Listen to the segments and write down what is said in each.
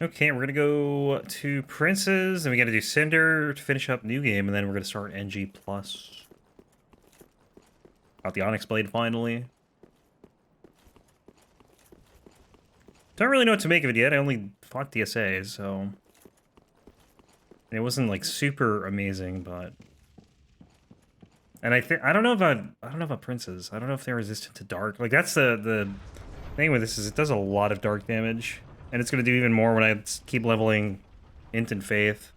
Okay, we're gonna go to Princes, and we gotta do Cinder to finish up New Game, and then we're gonna start NG+. Got the Onyx Blade finally. Don't really know what to make of it yet. I only fought DSA, so... It wasn't, like, super amazing, but... And I don't know about Princes. I don't know if they're resistant to dark. Like, that's the thing with this is it does a lot of dark damage. And it's gonna do even more when I keep leveling Int and Faith.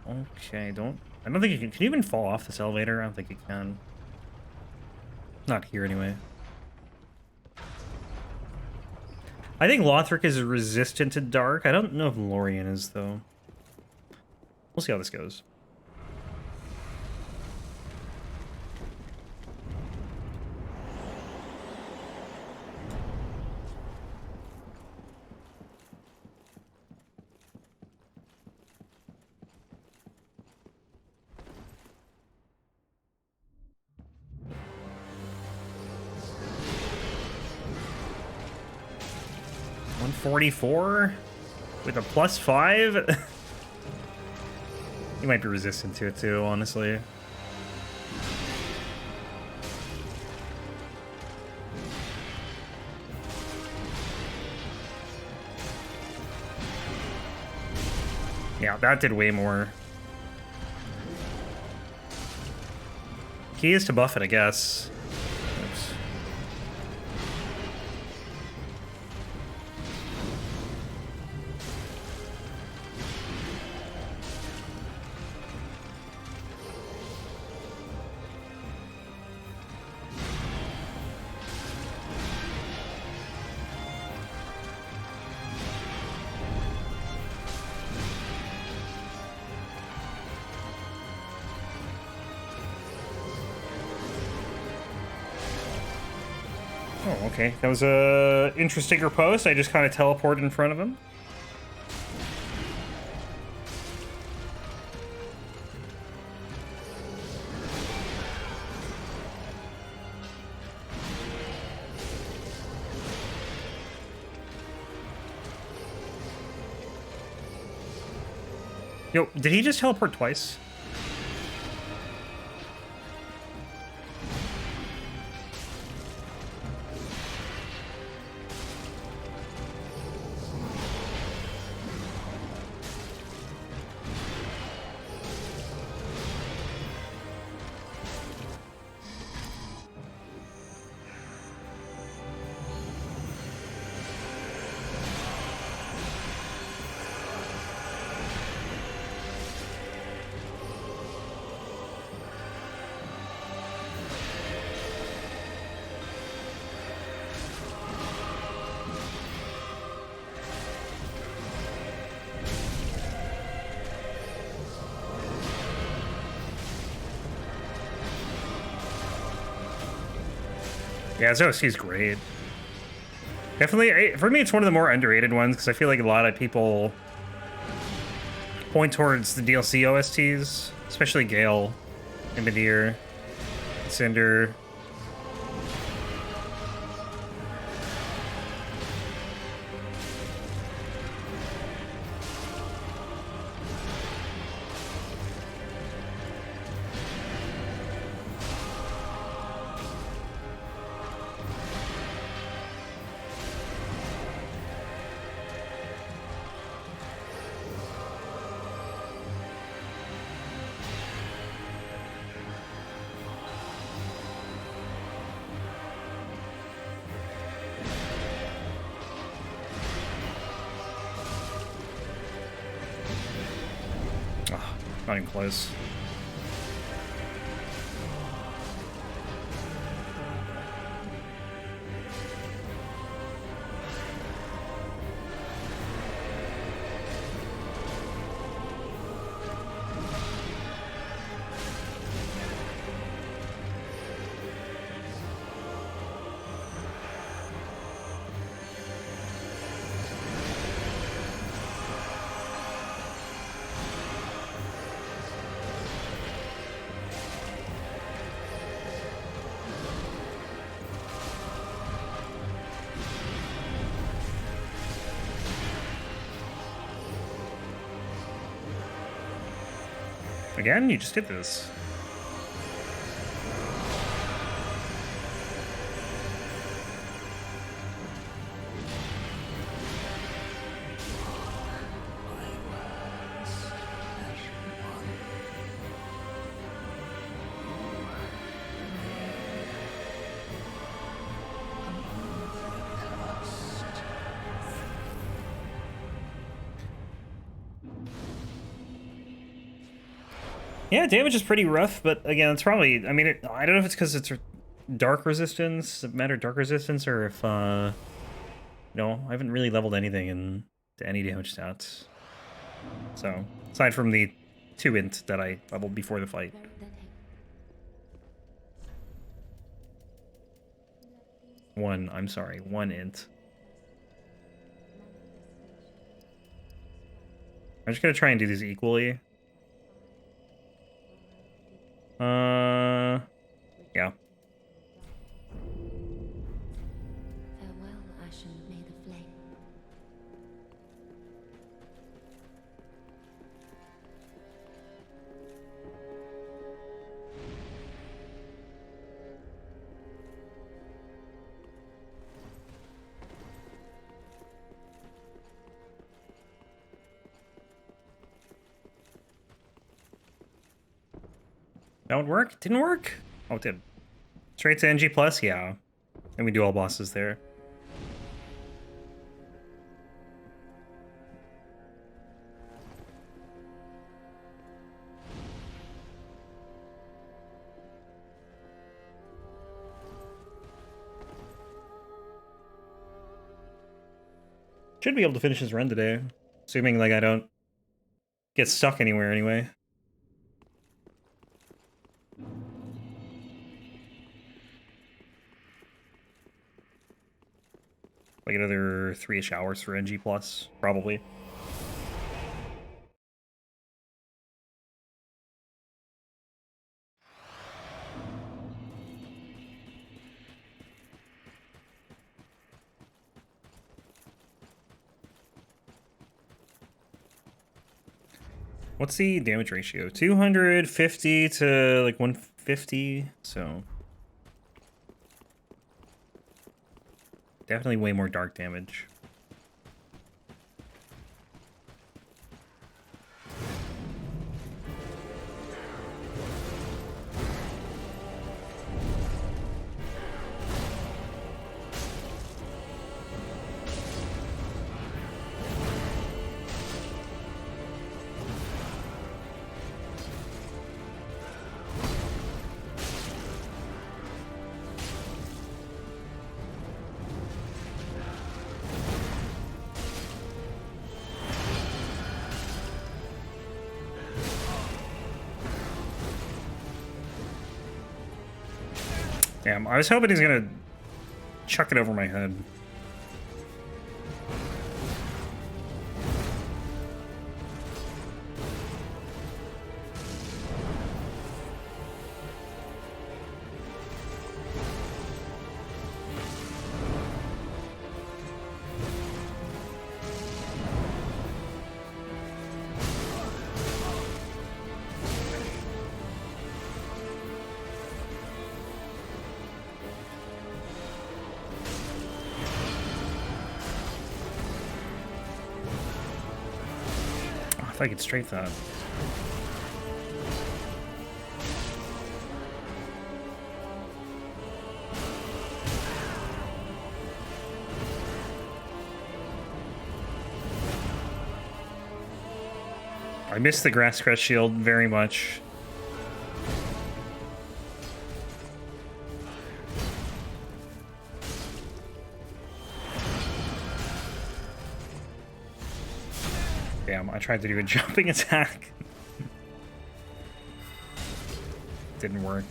Okay, I don't think you can you even fall off this elevator? I don't think you can. Not here, anyway. I think Lothric is resistant to dark. I don't know if Lorien is, though. We'll see how this goes. $144 with a +5. You might be resistant to it too, honestly. Yeah, that did way more. Key is to buff it, I guess. Oops. Oh, okay. That was a interesting post. I just kind of teleported in front of him. Yo, did he just teleport twice? Yeah, Zoshi's great. Definitely, for me, it's one of the more underrated ones, because I feel like a lot of people point towards the DLC OSTs, especially Gale, and Midir, Cinder. Not even close. Again? You just did this. Yeah, damage is pretty rough, but again, it's probably, I mean, I don't know if it's because it's dark resistance, matter dark resistance, or if, no, I haven't really leveled anything into any damage stats. So, aside from the 2 int that I leveled before the fight. I'm sorry, 1 int. I'm just gonna try and do these equally. Yeah. Farewell, Ashen, may the flame. That would work? Didn't work? Oh, it did. Straight to NG+, yeah. And we do all bosses there. Should be able to finish his run today. Assuming, like, I don't get stuck anywhere anyway. Like another 3-ish hours for NG+, probably. What's the damage ratio? 250 to like 150, so definitely way more dark damage. Damn, I was hoping he's gonna chuck it over my head. If I could straight that. I missed the grass crest shield very much. Damn, I tried to do a jumping attack. Didn't work.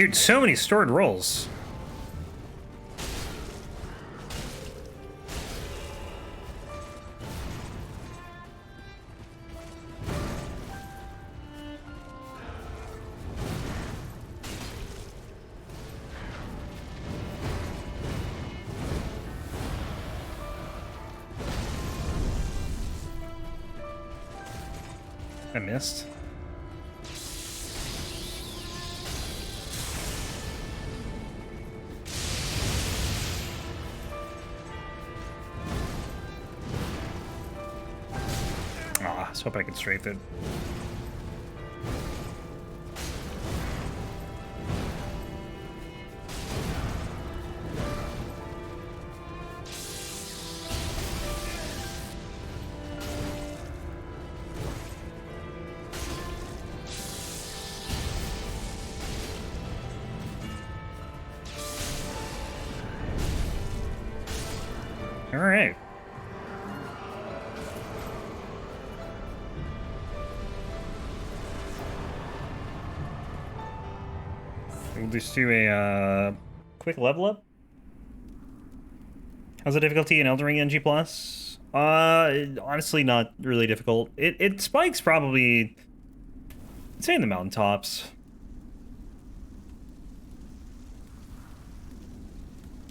Dude, so many stored rolls. I missed. Ah, I was hoping I could strafe it. All right. We'll just do a quick level up. How's the difficulty in Elden Ring NG+? Honestly, not really difficult. It spikes probably, I'd say in the mountaintops.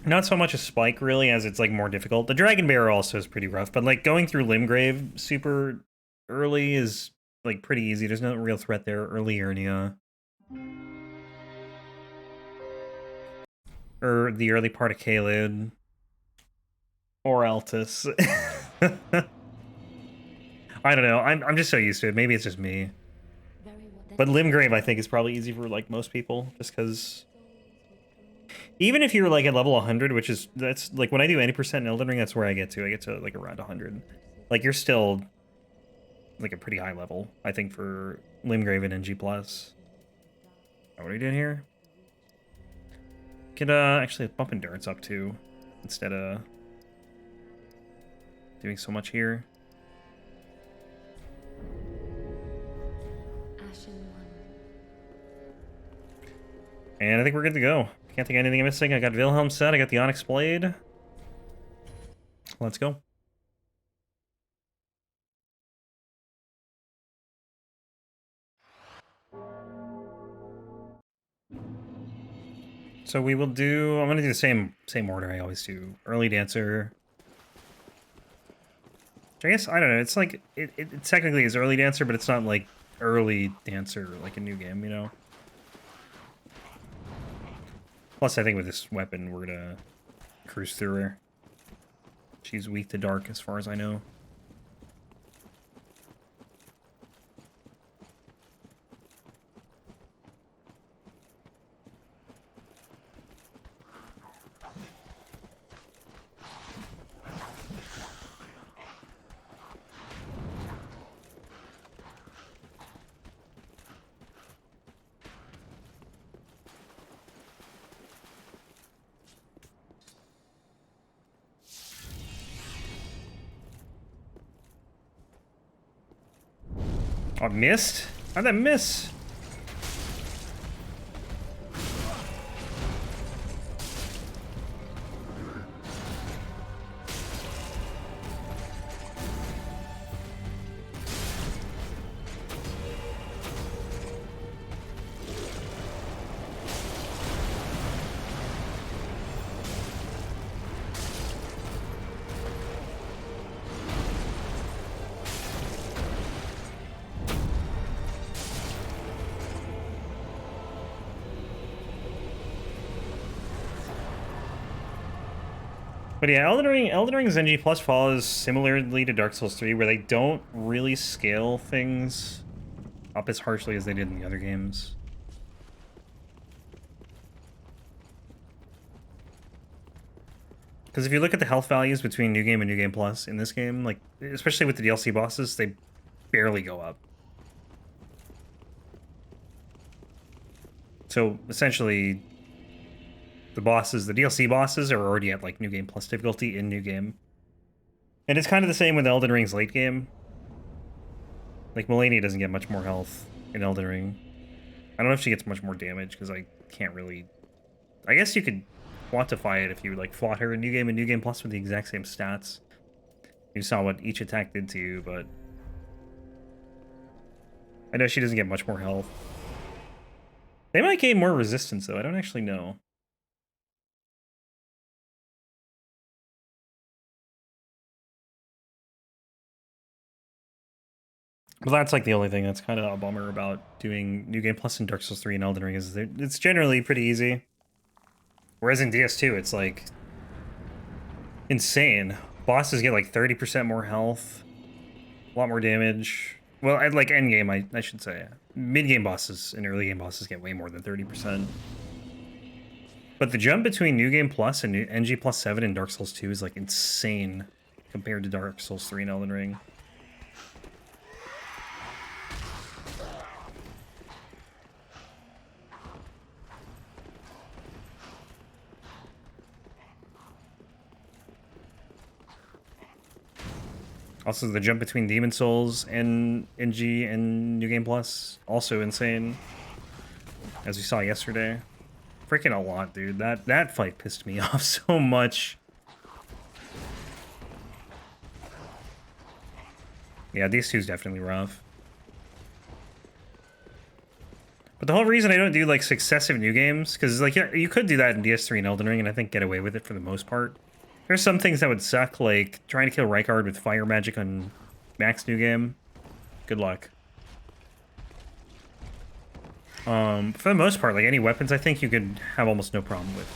Not so much a spike, really, as it's, like, more difficult. The Dragon Bear also is pretty rough, but, like, going through Limgrave super early is, like, pretty easy. There's no real threat there early or or the early part of Caelid. Or Altus. I don't know. I'm just so used to it. Maybe it's just me. But Limgrave, I think, is probably easy for, like, most people, just because... Even if you're, like, at level 100, which is... That's, like, when I do 80% in Elden Ring, that's where I get to. I get to, like, around 100. Like, you're still, like, a pretty high level, I think, for Limgrave and NG+. Oh, what are we doing here? Could, actually bump endurance up, too, instead of doing so much here. And I think we're good to go. Can't think of anything I'm missing. I got Wilhelm set. I got the Onyx Blade. Let's go. So we will do... I'm going to do the same order I always do. Early Dancer. Which I guess, I don't know. It's like... It technically is Early Dancer, but it's not like Early Dancer like a new game, you know? Plus, I think with this weapon, we're gonna cruise through her. She's weak to dark, as far as I know. Oh, I missed? How'd that miss? But yeah, Elden Ring's NG Plus follows similarly to Dark Souls 3, where they don't really scale things up as harshly as they did in the other games. Because if you look at the health values between New Game and New Game Plus in this game, like, especially with the DLC bosses, they barely go up. So, essentially, the bosses, the DLC bosses, are already at, like, New Game Plus difficulty in New Game. And it's kind of the same with Elden Ring's late game. Like, Mulaney doesn't get much more health in Elden Ring. I don't know if she gets much more damage because I can't really. I guess you could quantify it if you like fought her in New Game and New Game Plus with the exact same stats. You saw what each attack did to you, but I know she doesn't get much more health. They might gain more resistance though. I don't actually know. But that's like the only thing that's kind of a bummer about doing New Game Plus in Dark Souls 3 and Elden Ring is that it's generally pretty easy. Whereas in DS2, it's like insane. Bosses get like 30% more health, a lot more damage. Well, I'd like endgame, I should say. Mid-game bosses and early game bosses get way more than 30%. But the jump between New Game Plus and NG Plus 7 in Dark Souls 2 is like insane compared to Dark Souls 3 and Elden Ring. Also, the jump between Demon Souls and NG and New Game Plus, also insane. As we saw yesterday. Freaking a lot, dude. That fight pissed me off so much. Yeah, these two is definitely rough. But the whole reason I don't do, like, successive new games, because, like, yeah, you could do that in DS3 and Elden Ring, and I think get away with it for the most part. There's some things that would suck, like trying to kill Rykard with fire magic on max new game. Good luck. For the most part, like any weapons, I think you could have almost no problem with.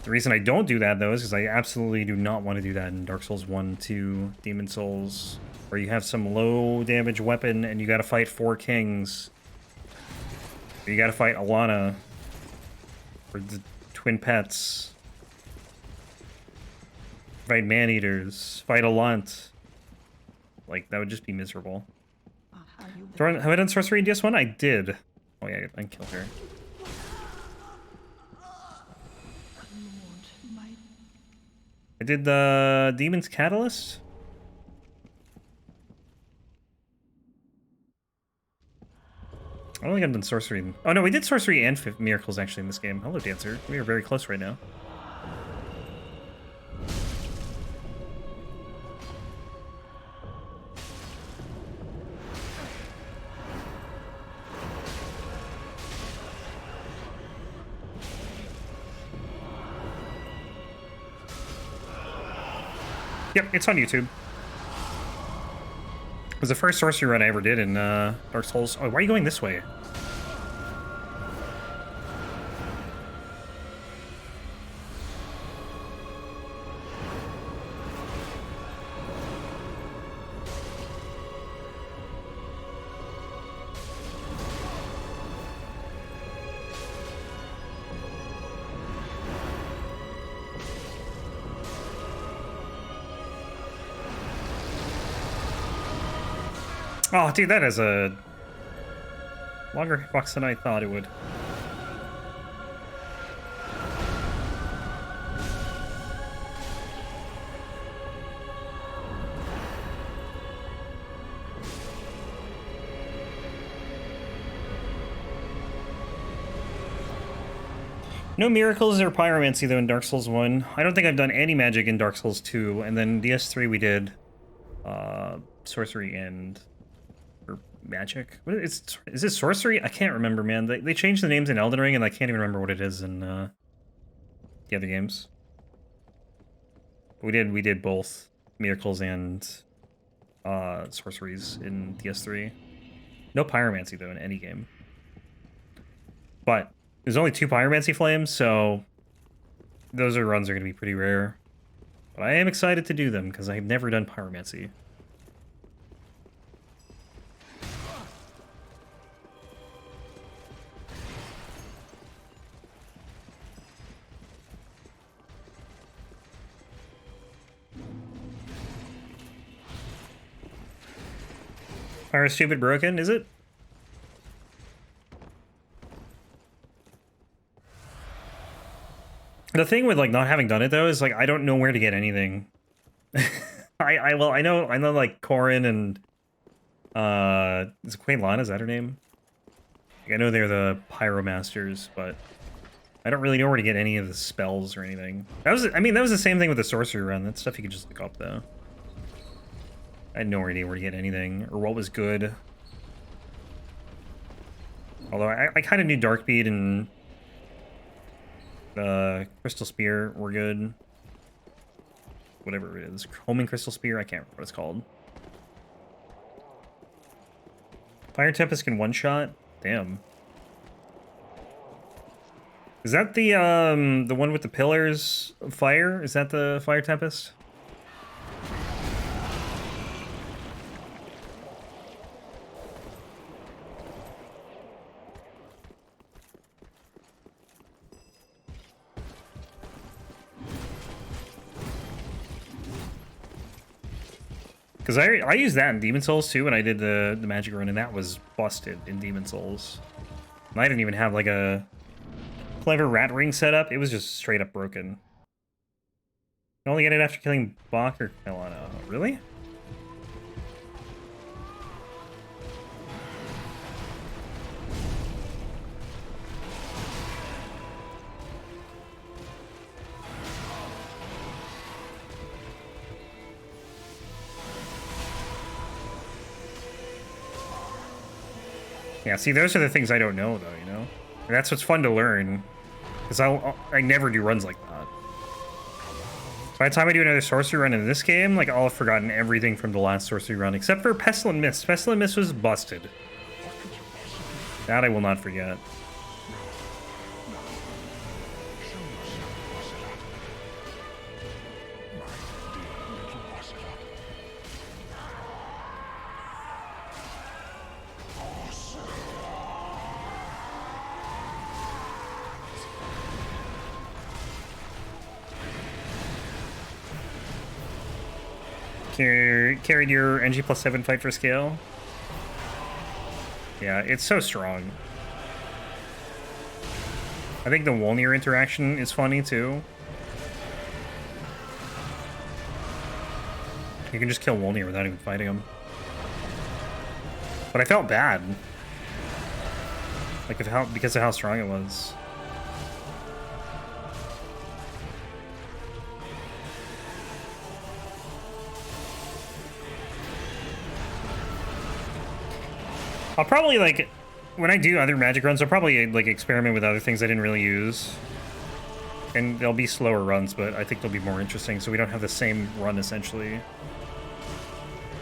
The reason I don't do that, though, is because I absolutely do not want to do that in Dark Souls 1, 2, Demon Souls, where you have some low damage weapon and you gotta fight 4 kings. Or you gotta fight Alana. Or the twin pets. Fight man-eaters. Fight a lunt. Like, that would just be miserable. Have I done sorcery in DS1? I did. Oh yeah, I killed her. I did the Demon's Catalyst. I don't think I've done sorcery. Oh no, we did sorcery and miracles actually in this game. Hello, Dancer. We are very close right now. Yep, it's on YouTube. It was the first sorcery run I ever did in Dark Souls. Oh, why are you going this way? Oh, dude, that is a longer hitbox than I thought it would. No miracles or pyromancy, though, in Dark Souls 1. I don't think I've done any magic in Dark Souls 2, and then DS3 we did sorcery and... magic? What is it sorcery? I can't remember, man. They changed the names in Elden Ring, and I can't even remember what it is in the other games. We did both miracles and sorceries in DS3. No pyromancy though in any game. But there's only 2 pyromancy flames, so those runs are going to be pretty rare. But I am excited to do them because I've never done pyromancy. Pyro stupid broken, is it? The thing with like not having done it though is like I don't know where to get anything. I know like Corrin and Is it Quaylon? Is that her name? I know they're the Pyromasters, but I don't really know where to get any of the spells or anything. That was, I mean, that was the same thing with the sorcery run. That stuff you could just look up, though. I had no idea where to get anything, or what was good. Although I kind of knew Darkbeat and Crystal Spear were good. Whatever it is. Homing Crystal Spear? I can't remember what it's called. Fire Tempest can one-shot? Damn. Is that the one with the pillars of fire? Is that the Fire Tempest? Because I used that in Demon Souls too when I did the magic run, and that was busted in Demon Souls. And I didn't even have like a clever rat ring setup. It was just straight up broken. You only get it after killing Bach or Kelana. Really? Yeah, see, those are the things I don't know, though, you know? And that's what's fun to learn. Because I never do runs like that. By the time I do another sorcery run in this game, like, I'll have forgotten everything from the last sorcery run, except for Pestilent Mist. Pestilent Mist was busted. That I will not forget. Carried your NG +7 fight for scale. Yeah, it's so strong. I think the Wolnir interaction is funny too. You can just kill Wolnir without even fighting him. But I felt bad. Like because of how strong it was. I'll probably, like, when I do other magic runs, I'll probably, like, experiment with other things I didn't really use. And they'll be slower runs, but I think they'll be more interesting, so we don't have the same run, essentially.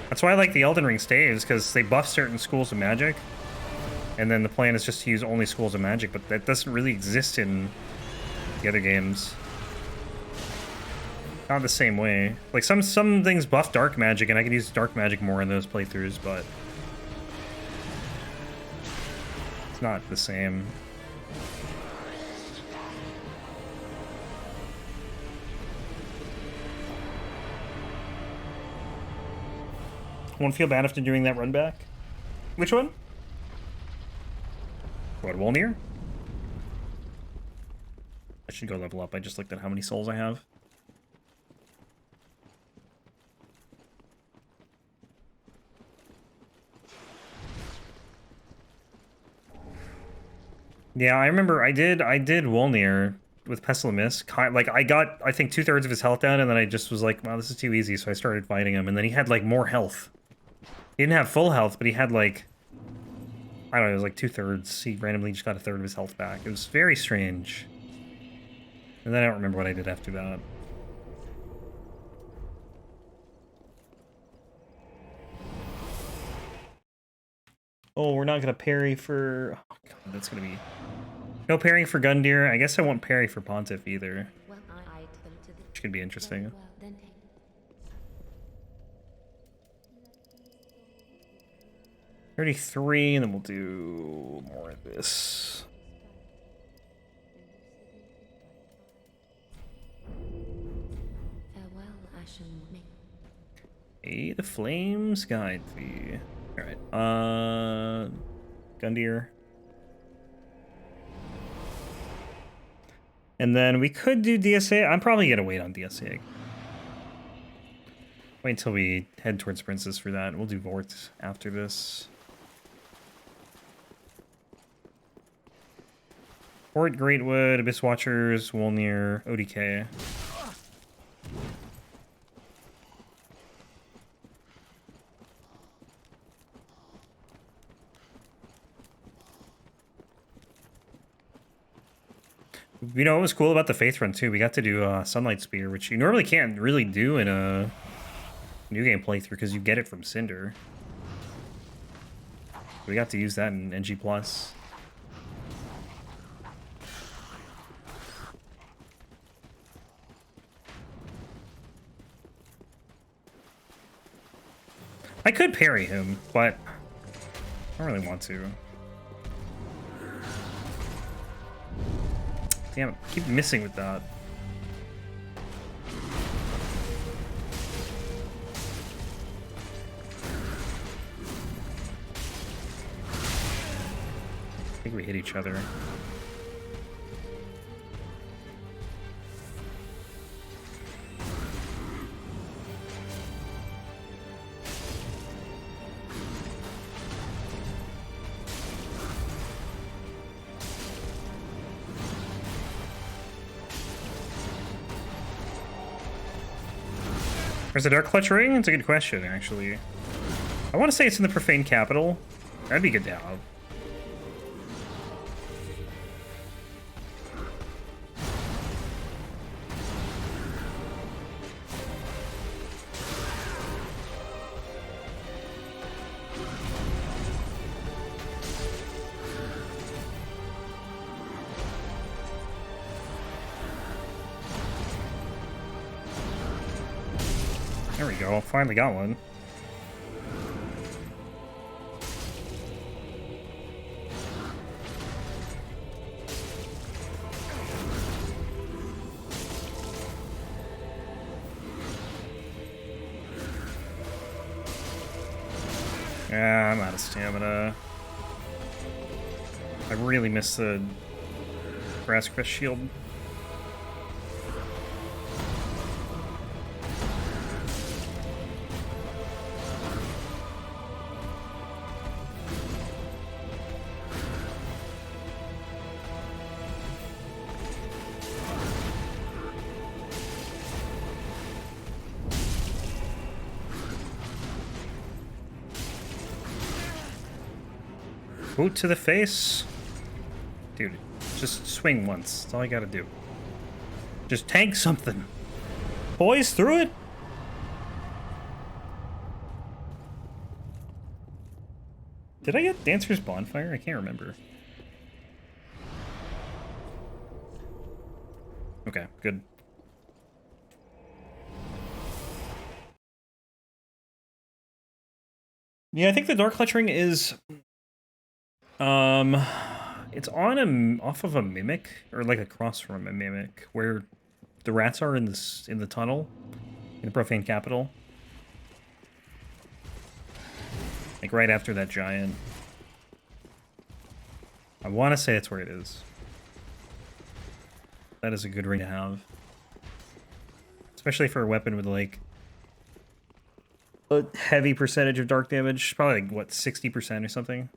That's why I like the Elden Ring staves, because they buff certain schools of magic. And then the plan is just to use only schools of magic, but that doesn't really exist in the other games. Not the same way. Like, some things buff dark magic, and I can use dark magic more in those playthroughs, but it's not the same. Won't feel bad after doing that run back. Which one? What, Wolnir? I should go level up. I just looked at how many souls I have. Yeah, I remember I did Wolnir with Pestilent Mist. Like, I got, I think, 2/3 of his health down, and then I just was like, wow, this is too easy, so I started fighting him, and then he had, like, more health. He didn't have full health, but he had, like, I don't know, it was like 2/3. He randomly just got 1/3 of his health back. It was very strange. And then I don't remember what I did after that. Oh, we're not gonna parry for... Oh, God, that's gonna be... No parrying for Gundyr. I guess I won't parry for Pontiff either. Which could be interesting. 33, and then we'll do more of this. Hey, the flames guide thee. Alright, Gundyr. And then we could do DSA. I'm probably gonna wait on DSA. Wait until we head towards Princess for that. We'll do Vordt after this. Vordt, Greatwood, Abyss Watchers, Wolnir, ODK. You know what was cool about the Faith Run too? We got to do Sunlight Spear, which you normally can't really do in a new game playthrough because you get it from Cinder. We got to use that in NG+. I could parry him, but I don't really want to. Damn it, I keep missing with that. I think we hit each other. Is it Dark Clutch Ring? It's a good question, actually. I want to say it's in the Profane Capital. That'd be good to have. There we go, finally got one. Yeah, I'm out of stamina. I really missed the Brass Crest Shield. Boot to the face. Dude, just swing once. That's all I gotta do. Just tank something. Boys, through it. Did I get Dancer's Bonfire? I can't remember. Okay, good. Yeah, I think the Dark Clutch Ring is... it's on off of a mimic, or like across from a mimic, where the rats are in the tunnel, in the Profane Capital. Like right after that giant. I want to say it's where it is. That is a good ring to have. Especially for a weapon with like a heavy percentage of dark damage. Probably like, what, 60% or something?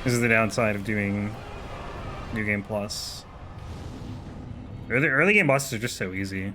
This is the downside of doing New Game Plus. Early game bosses are just so easy.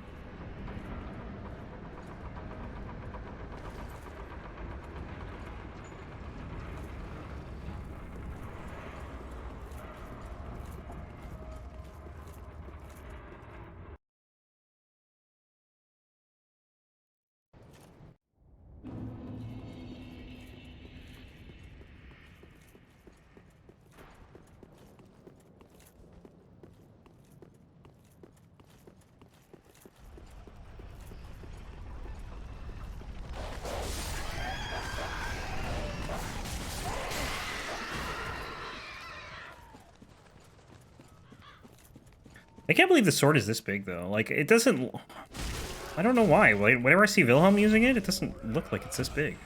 I can't believe the sword is this big, though. Like, it doesn't... I don't know why. Whenever I see Wilhelm using it, it doesn't look like it's this big.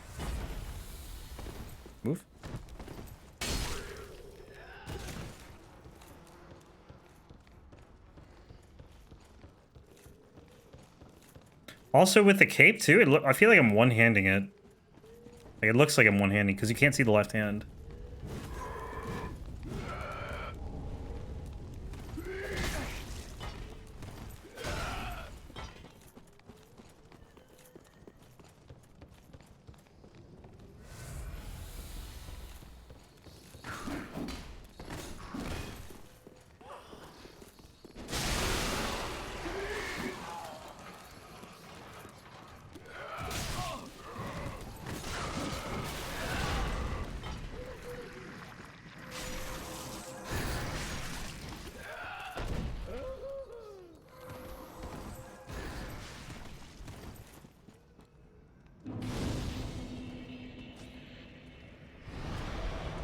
Move. Also, with the cape, too, I feel like I'm one-handing it. Like, it looks like I'm one-handing, because you can't see the left hand.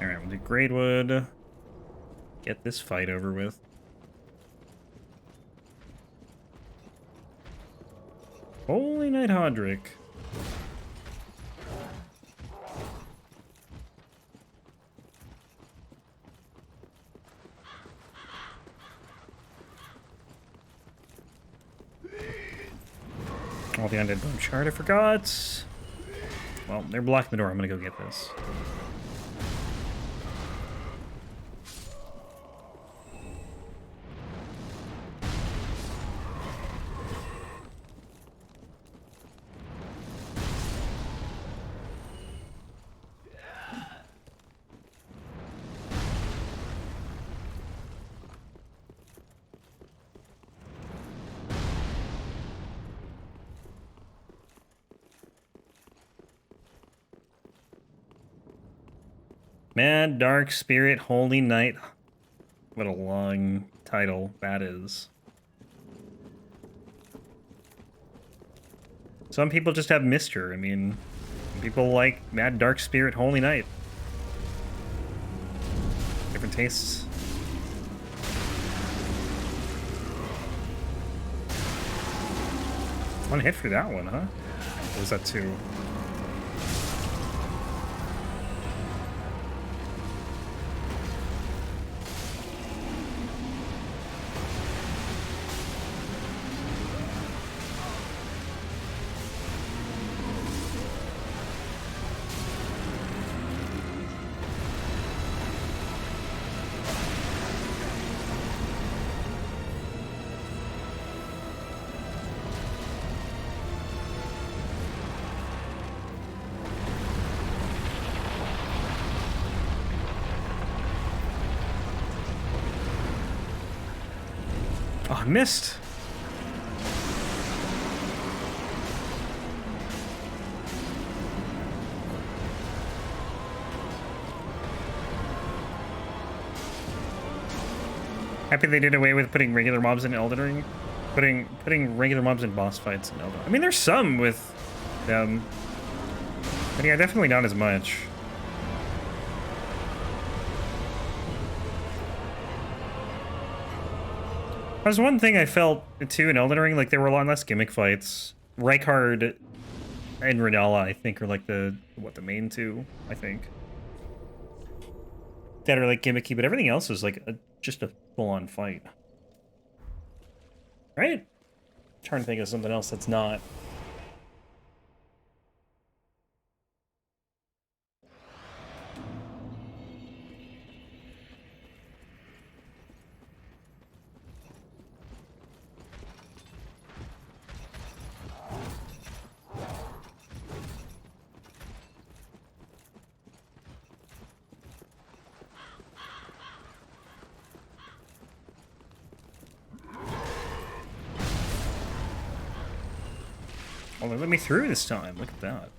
Alright, we'll do Greatwood. Get this fight over with. Holy Knight Hodrick. All the undead bone shard, I forgot. Well, they're blocking the door. I'm gonna go get this. Mad Dark Spirit Holy Knight. What a long title that is. Some people just have Mr. I mean, people like Mad Dark Spirit Holy Knight. Different tastes. One hit for that one, huh? Or was that two? Oh, I missed. Happy they did away with putting regular mobs in Elden Ring. Putting regular mobs in boss fights in Elden Ring. I mean, there's some with them. But yeah, definitely not as much. There's one thing I felt, too, in Elden Ring, like, there were a lot less gimmick fights. Rykard and Renala, I think, are, like, the main two, I think. That are, like, gimmicky, but everything else is, like, just a full-on fight. Right? I'm trying to think of something else that's not. Oh, they let me through this time. Look at that.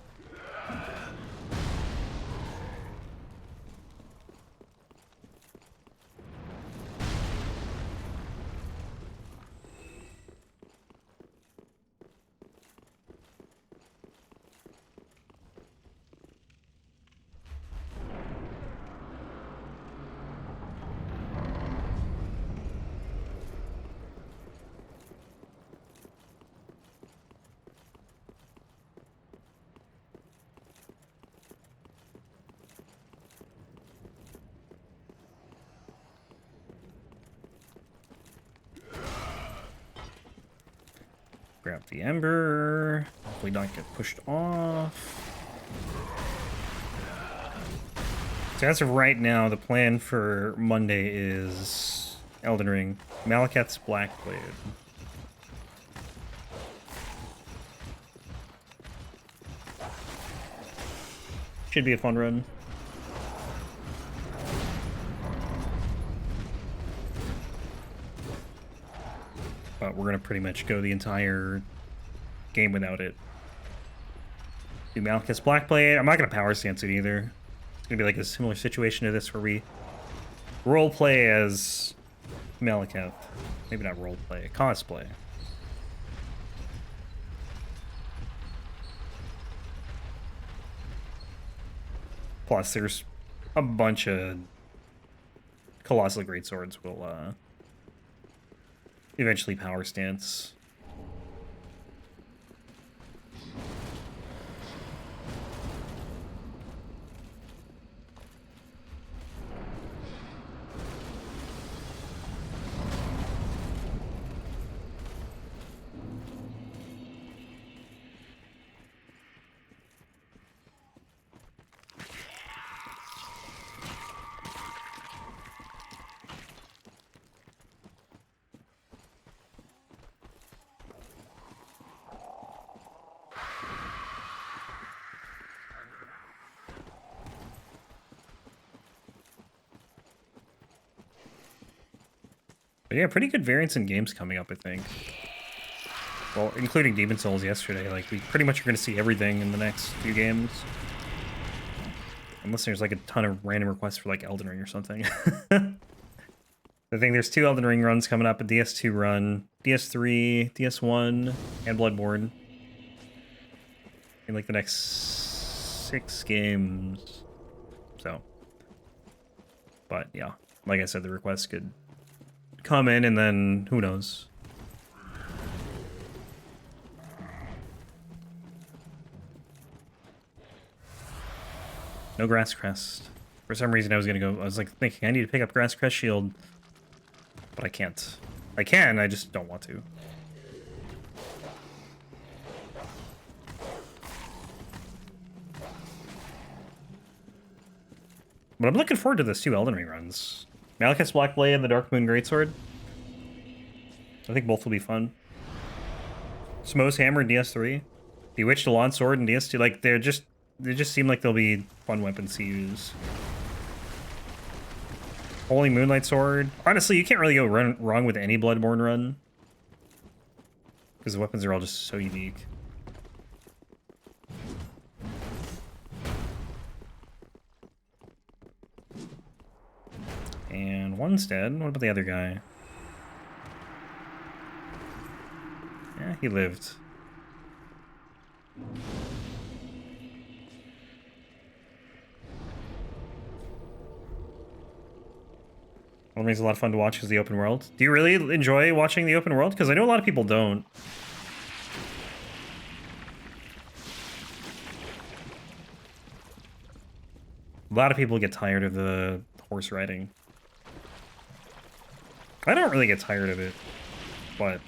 Grab the Ember. Hopefully not get pushed off. So as of right now, the plan for Monday is Elden Ring, Malekith's Blackblade. Should be a fun run. But we're gonna pretty much go the entire game without it. Do Malekith's Blackblade. I'm not gonna power stance it either. It's gonna be like a similar situation to this where we roleplay as Malekith. Maybe not roleplay, cosplay. Plus, there's a bunch of Colossal Greatswords will eventually power stance. But yeah, pretty good variants in games coming up, I think. Well, including Demon Souls yesterday. Like, we pretty much are going to see everything in the next few games. Unless there's like a ton of random requests for like Elden Ring or something. I think there's 2 Elden Ring runs coming up, a DS2 run, DS3, DS1, and Bloodborne. In like the next 6 games. So. But yeah, like I said, the requests could come in and then who knows. No Grass Crest. For some reason I was like thinking I need to pick up Grass Crest Shield. But I can't. I can, I just don't want to. But I'm looking forward to those 2 Elden Ring runs. Malekith's Blackblade and the Dark Moon Greatsword. I think both will be fun. Smo's Hammer in DS3. Bewitched Alon Sword in DS2. Like, they just seem like they'll be fun weapons to use. Holy Moonlight Sword. Honestly, you can't really go wrong with any Bloodborne run. Because the weapons are all just so unique. And one's dead. What about the other guy? Yeah, he lived. Elden Ring's a lot of fun to watch because the open world. Do you really enjoy watching the open world? Because I know a lot of people don't. A lot of people get tired of the horse riding. I don't really get tired of it, but...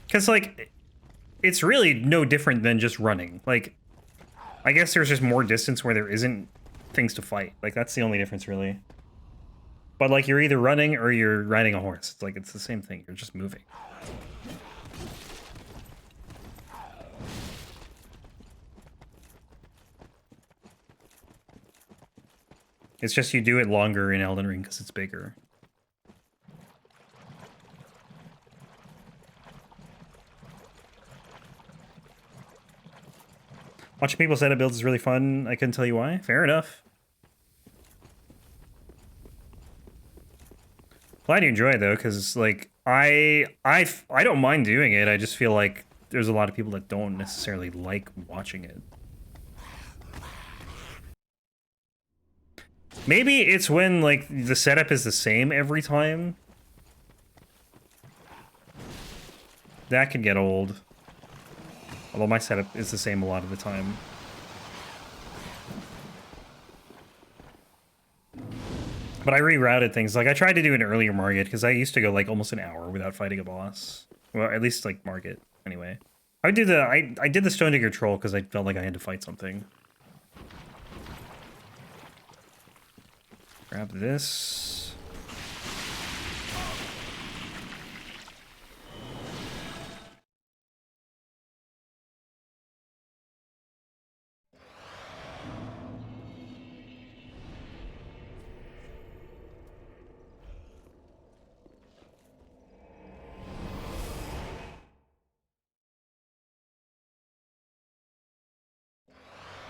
Because, like, it's really no different than just running. Like, I guess there's just more distance where there isn't things to fight. Like, that's the only difference, really. But, like, you're either running or you're riding a horse. It's like, it's the same thing. You're just moving. It's just you do it longer in Elden Ring because it's bigger. Watching people set up builds is really fun. I couldn't tell you why. Fair enough. Glad you enjoy it though, because like I don't mind doing it. I just feel like there's a lot of people that don't necessarily like watching it. Maybe it's when like the setup is the same every time. That could get old. Although my setup is the same a lot of the time. But I rerouted things. Like, I tried to do an earlier Margit, because I used to go, like, almost an hour without fighting a boss. Well, at least like mark it anyway. I would do the I did the Stone Digger troll because I felt like I had to fight something. Grab this.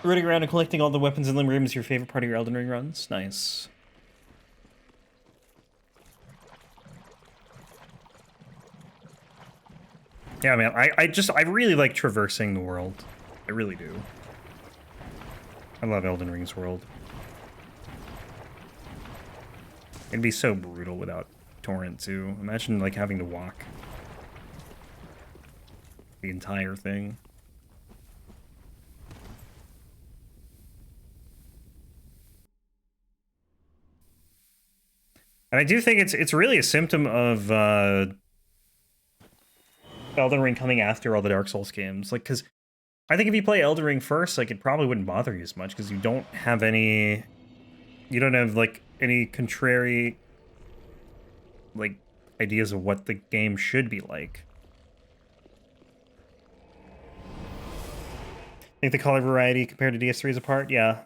Running around and collecting all the weapons in Limerium is your favorite part of your Elden Ring runs? Nice. Yeah, man, I really like traversing the world. I really do. I love Elden Ring's world. It'd be so brutal without Torrent, too. Imagine, like, having to walk the entire thing. And I do think it's really a symptom of Elden Ring coming after all the Dark Souls games. Like, because I think if you play Elden Ring first, like, it probably wouldn't bother you as much, because you don't have any... You don't have, like, any contrary, like, ideas of what the game should be like. I think the color variety compared to DS3 is apart? Yeah.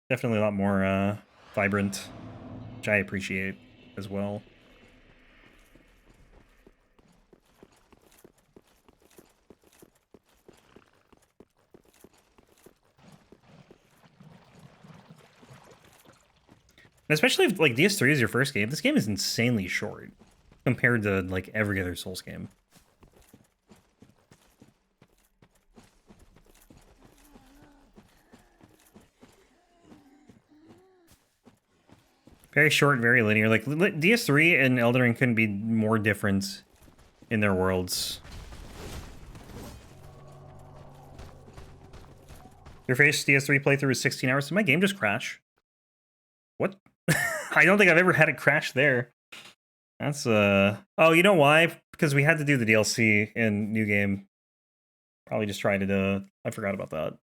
Definitely a lot more vibrant, which I appreciate as well. And especially if, like, DS3 is your first game, this game is insanely short compared to, like, every other Souls game. Very short, very linear. Like, DS3 and Elden Ring couldn't be more different in their worlds. Your first DS3 playthrough was 16 hours. Did my game just crash? What? I don't think I've ever had it crash there. That's, Oh, you know why? Because we had to do the DLC in New Game. Probably just tried to, I forgot about that.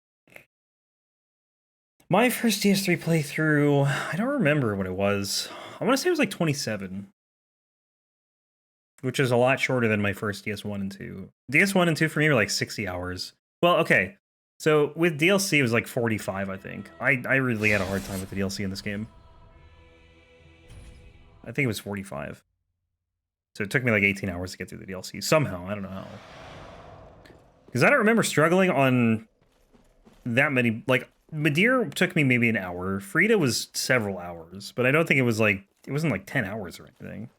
My first DS3 playthrough, I don't remember what it was. I want to say it was like 27. Which is a lot shorter than my first DS1 and 2. DS1 and 2 for me were like 60 hours. Well, okay. So with DLC, it was like 45, I think. I really had a hard time with the DLC in this game. I think it was 45. So it took me like 18 hours to get through the DLC. Somehow, I don't know how. Because I don't remember struggling on that many... Like, Midir took me maybe an hour. Frida was several hours. But I don't think it was like... It wasn't like 10 hours or anything.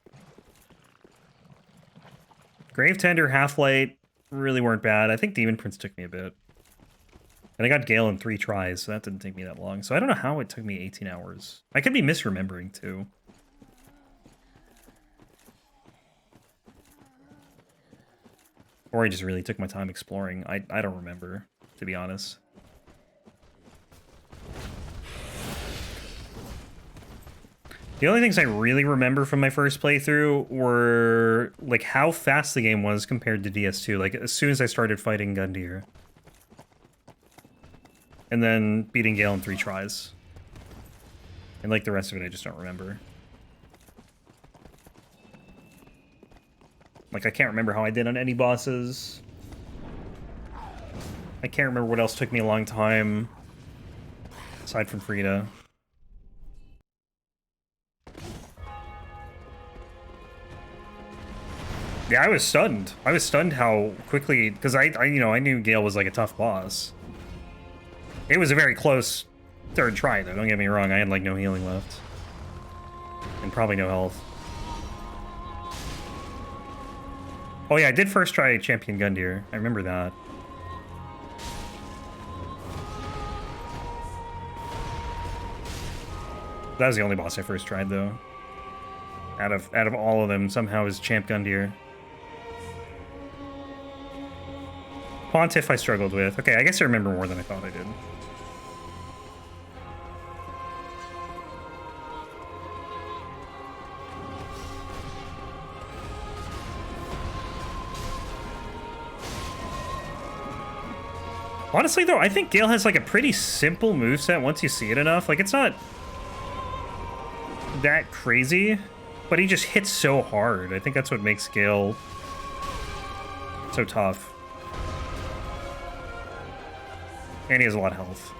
Gravetender, Half-Light really weren't bad. I think Demon Prince took me a bit. And I got Gale in 3 tries, so that didn't take me that long. So I don't know how it took me 18 hours. I could be misremembering, too. Or I just really took my time exploring. I don't remember, to be honest. The only things I really remember from my first playthrough were, like, how fast the game was compared to DS2. Like, as soon as I started fighting Gundyr. And then beating Gale in 3 tries. And, like, the rest of it I just don't remember. Like, I can't remember how I did on any bosses. I can't remember what else took me a long time. Aside from Frida. Yeah, I was stunned. I was stunned how quickly... Because I knew Gale was, like, a tough boss. It was a very close third try, though. Don't get me wrong. I had, like, no healing left. And probably no health. Oh, yeah, I did first try Champion Gundyr. I remember that. That was the only boss I first tried, though. Out of all of them, somehow is Champ Gundyr. Pontiff I struggled with. Okay, I guess I remember more than I thought I did. Honestly, though, I think Gale has like a pretty simple moveset once you see it enough. Like, it's not that crazy, but he just hits so hard. I think that's what makes Gale so tough. And he has a lot of health.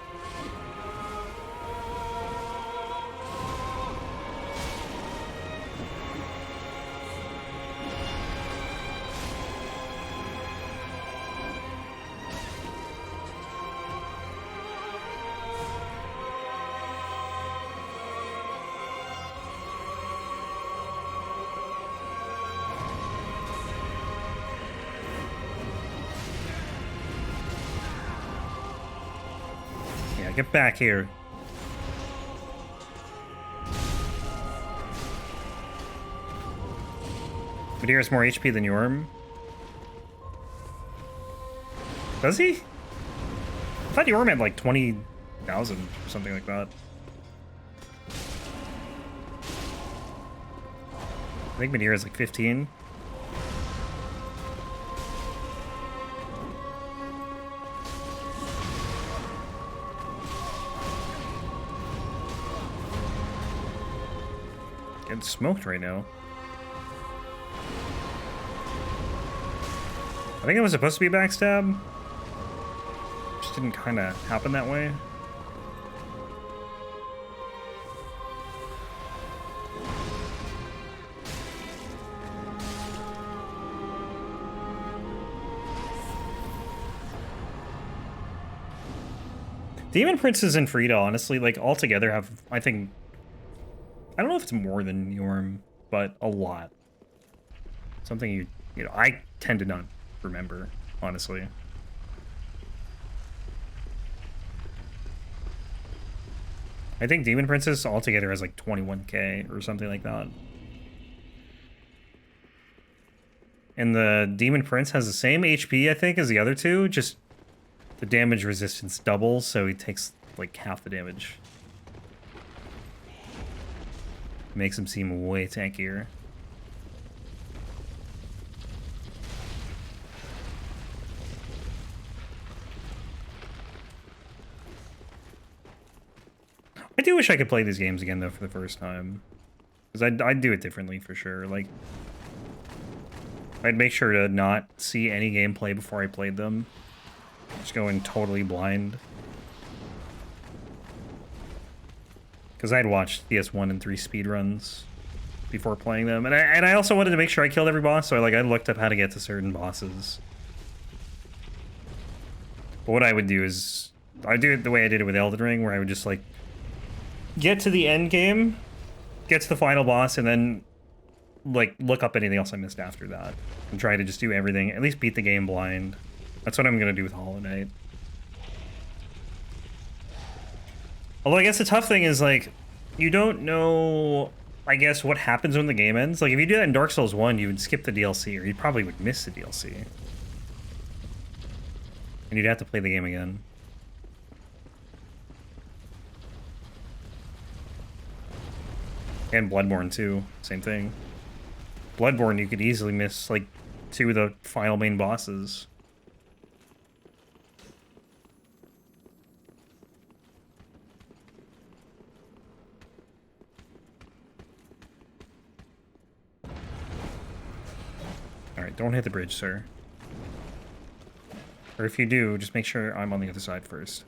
Get back here. Gundyr has more HP than Yorm. Does he? I thought Yorm had like 20,000 or something like that. I think Gundyr has like 15. Getting smoked right now. I think it was supposed to be a backstab. Just didn't kind of happen that way. Demon Princes and Frida, honestly, like, all together have, I think, I don't know if it's more than Yorm, but a lot. Something you know, I tend to not remember, honestly. I think Demon Princess altogether has like 21k or something like that. And the Demon Prince has the same HP, I think, as the other two, just the damage resistance doubles, so he takes like half the damage. Makes him seem way tankier. I do wish I could play these games again, though, for the first time. Because I'd do it differently, for sure. Like, I'd make sure to not see any gameplay before I played them. Just go in totally blind. Because I'd watched CS1 and 3 speedruns before playing them. And I also wanted to make sure I killed every boss, so I looked up how to get to certain bosses. But what I would do is, I'd do it the way I did it with Elden Ring, where I would just, like, get to the end game, get to the final boss, and then, like, look up anything else I missed after that. And try to just do everything, at least beat the game blind. That's what I'm going to do with Hollow Knight. Although I guess the tough thing is, like, you don't know, I guess, what happens when the game ends. Like, if you do that in Dark Souls 1, you would skip the DLC, or you probably would miss the DLC. And you'd have to play the game again. And Bloodborne, too. Same thing. Bloodborne, you could easily miss, like, 2 of the final main bosses. Alright, don't hit the bridge, sir. Or if you do, just make sure I'm on the other side first.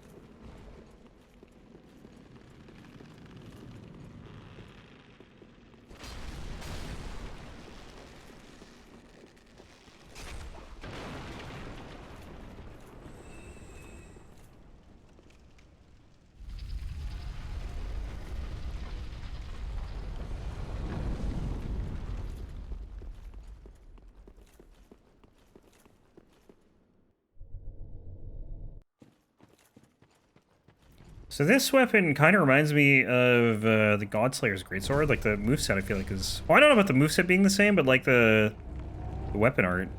So this weapon kind of reminds me of the Godslayer's Greatsword. Like, the moveset I feel like is... Well, I don't know about the moveset being the same, but like the weapon art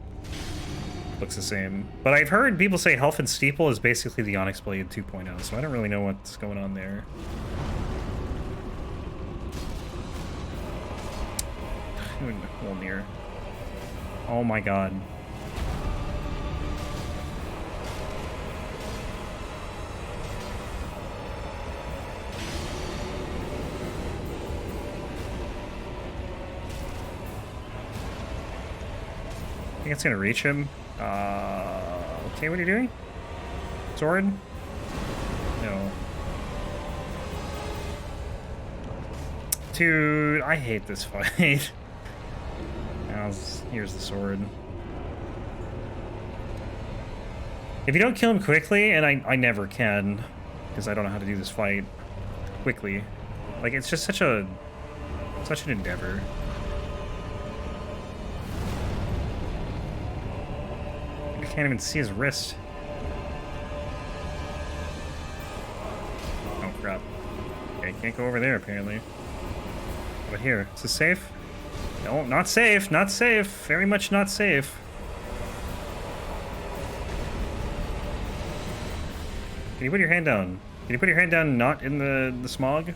looks the same. But I've heard people say Health and Steeple is basically the Onyx Blade 2.0, so I don't really know what's going on there. Wolnir. Oh my god. think it's gonna reach him. Okay, what are you doing? Sword? No. Dude, I hate this fight. Here's the sword. If you don't kill him quickly, and I never can, because I don't know how to do this fight quickly. Like, it's just such an endeavor. I can't even see his wrist. Oh, crap. Okay, can't go over there, apparently. But here, is this safe? No, not safe, not safe. Very much not safe. Can you put your hand down? Can you put your hand down not in the smog?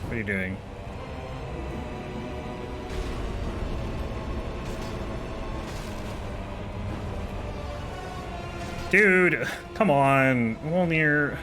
What are you doing? Dude, come on, Wolnir.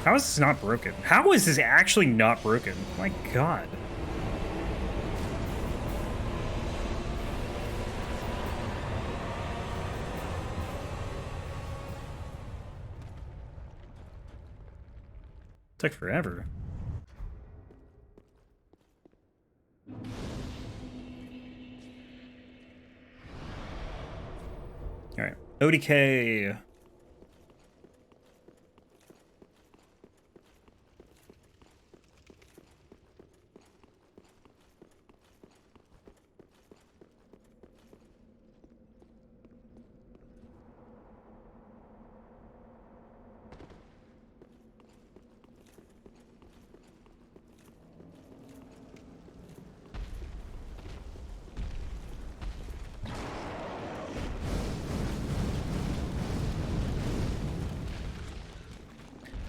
How is this not broken? How is this actually not broken? My god. Took forever. Alright. ODK.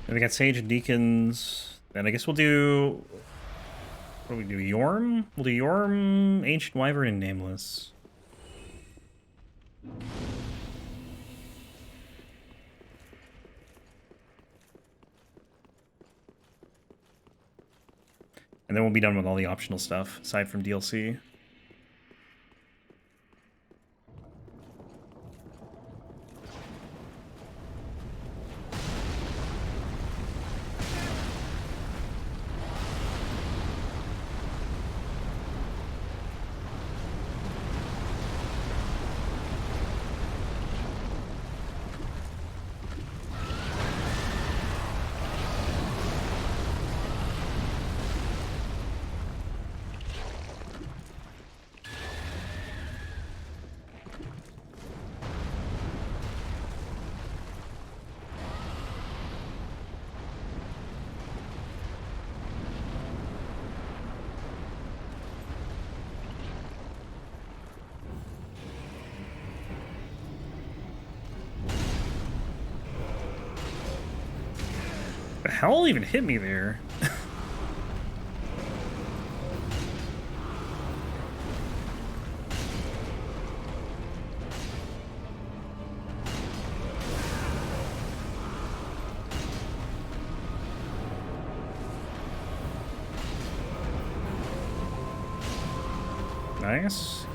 We got Sage and Deacons. Then I guess we'll do... What do we do? Yorm? We'll do Yorm, Ancient Wyvern, and Nameless. And then we'll be done with all the optional stuff, aside from DLC. The hell even hit me there? Nice.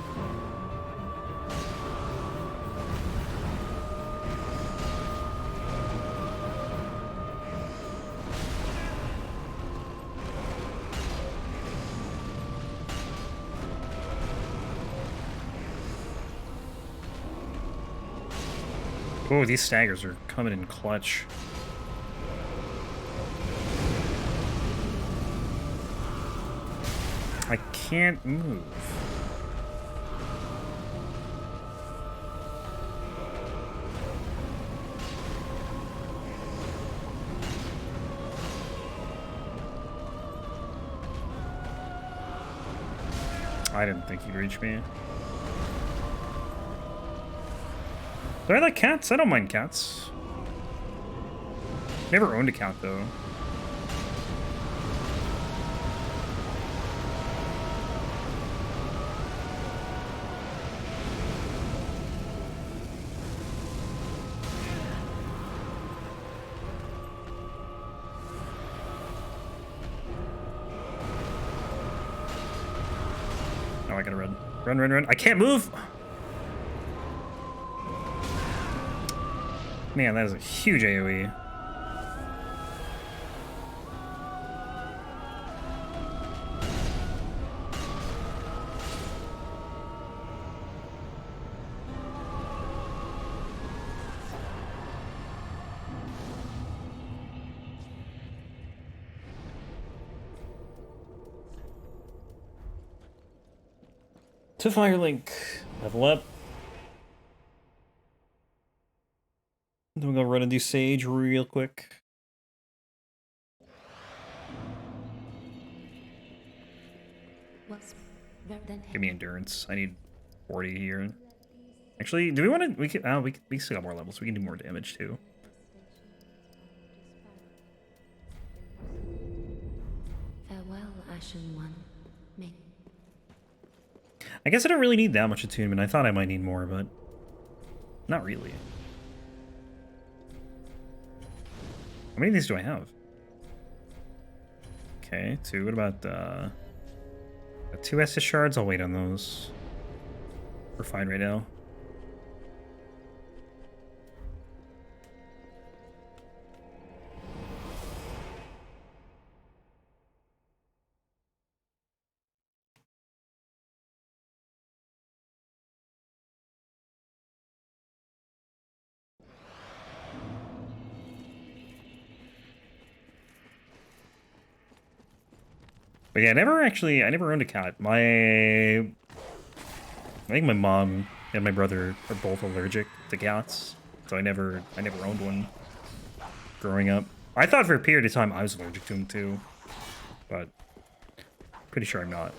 Oh, these staggers are coming in clutch. I can't move. I didn't think he'd reach me. Do I like cats? I don't mind cats. Never owned a cat, though. Oh, I gotta run. Run, run, run. I can't move! Man, that is a huge AoE. To Firelink. Level up. Then we'll go run and do Sage real quick. Give me endurance. I need 40 here. Actually, do we want to? We can. Oh, we still got more levels. We can do more damage too. Farewell, Ashen One. I guess I don't really need that much attunement. I thought I might need more, but not really. How many of these do I have? Okay, 2. What about 2 Estus shards? I'll wait on those. We're fine right now. But yeah, I never owned a cat. I think my mom and my brother are both allergic to cats, so I never owned one growing up. I thought for a period of time I was allergic to them too, but pretty sure I'm not.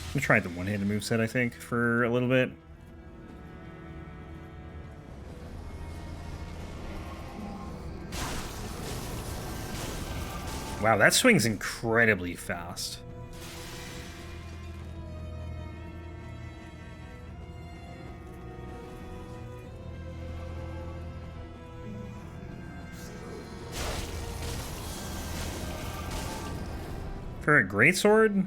I'm gonna try the one-handed moveset, I think, for a little bit. Wow, that swing's incredibly fast. For a greatsword?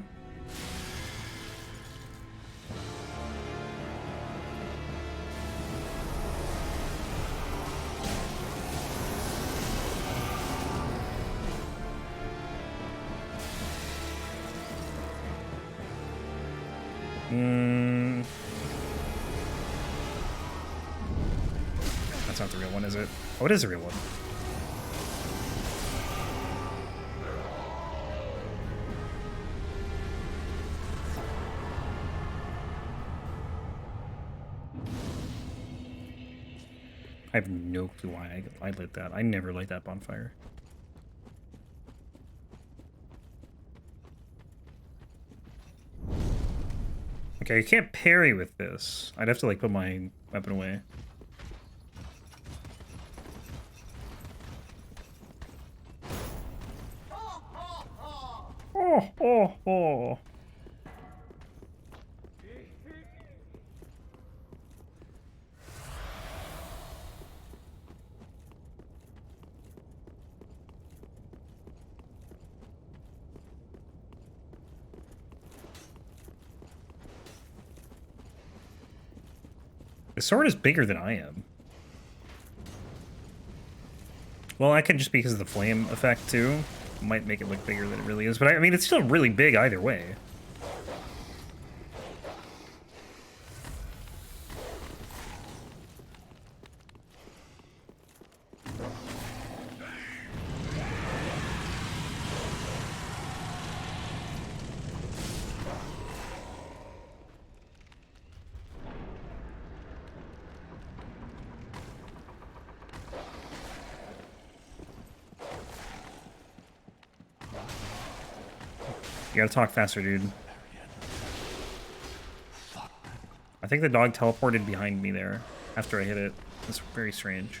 That's not the real one, is it? Oh, it is the real one. I have no clue why I lit that. I never light that bonfire. Okay, you can't parry with this. I'd have to like put my weapon away. Oh, oh, oh. The sword is bigger than I am. Well, that could just be because of the flame effect, too. Might make it look bigger than it really is, but I mean, it's still really big either way. You gotta talk faster, dude. I think the dog teleported behind me there after I hit it. That's very strange.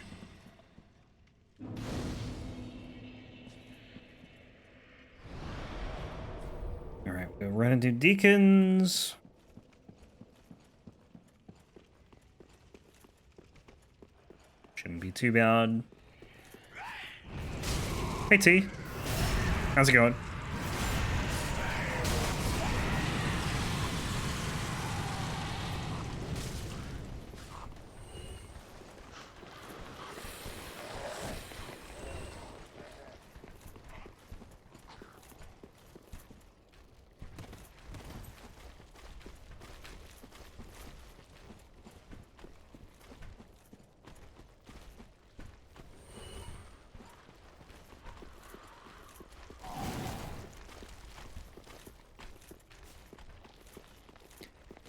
Alright, we'll run and do Deacons. Shouldn't be too bad. Hey T. How's it going?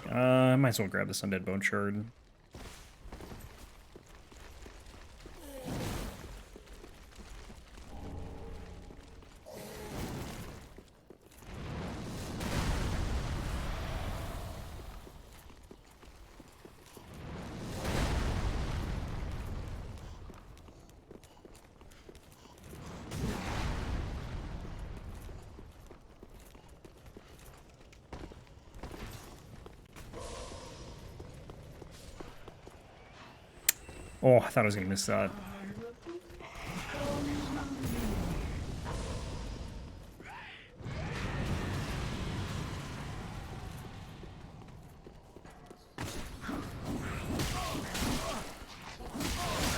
I might as well grab this undead bone shard. Oh, I thought I was gonna miss that.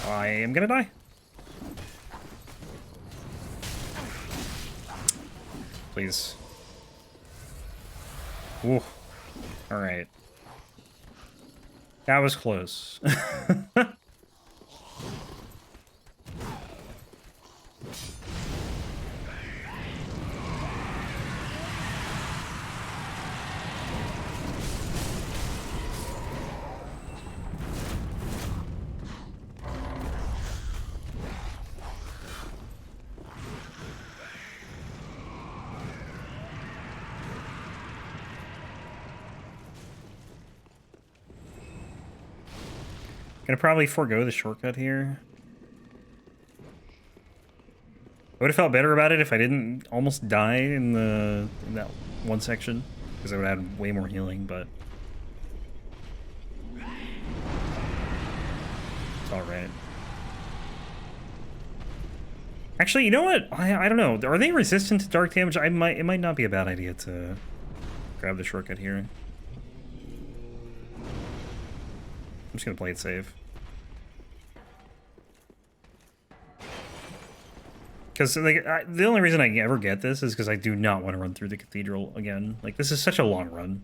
I am gonna die. Please. Ooh. Alright. That was close. Gonna probably forego the shortcut here. I would have felt better about it if I didn't almost die in that one section, because I would have had way more healing, but it's alright. Actually, you know what? I don't know. Are they resistant to dark damage? It might not be a bad idea to grab the shortcut here. I'm just gonna play it safe. Because like the only reason I ever get this is because I do not want to run through the cathedral again. Like, this is such a long run.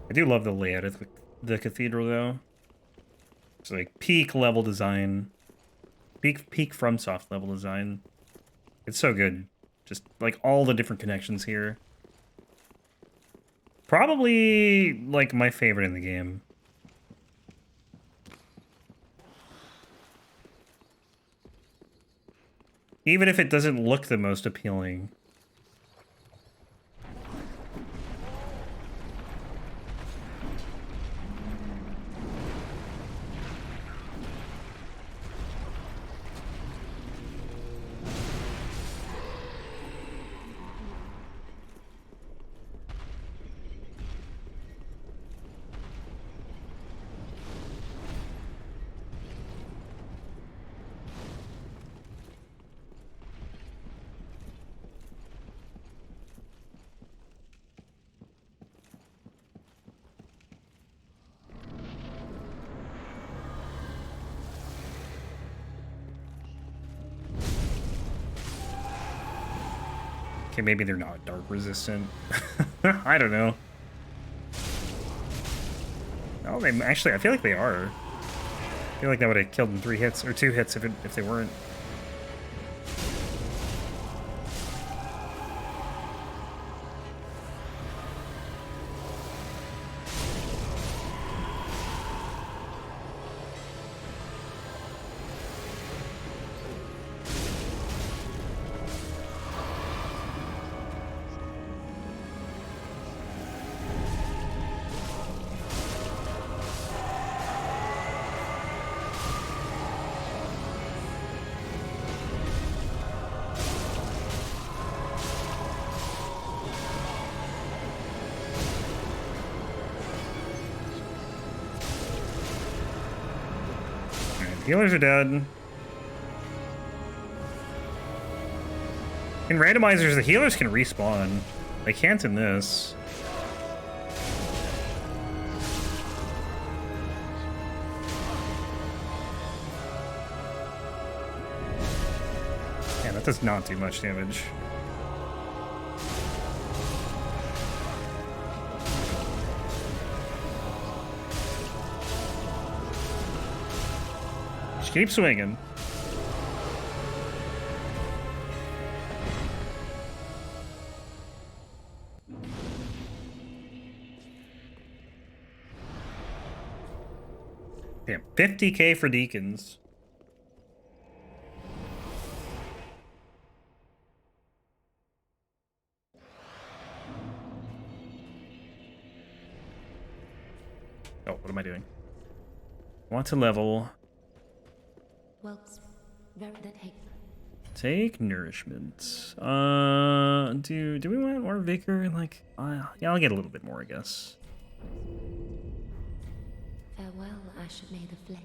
I do love the layout of the cathedral, though. It's like peak level design. Peak FromSoft level design. It's so good. Just like all the different connections here. Probably like my favorite in the game. Even if it doesn't look the most appealing. Okay, maybe they're not dark resistant. I don't know. Oh, they actually, I feel like they are. I feel like that would have killed in 3 hits, or 2 hits if they weren't. Healers are dead. In randomizers, the healers can respawn. They can't in this. Yeah, that does not do much damage. Just keep swinging. Damn, 50k for Deacons. Oh, what am I doing? Want to level. Well, very that hey. Take nourishment. Do we want more vigor? Like, yeah, I'll get a little bit more, I guess. Farewell, Ashen may the flame.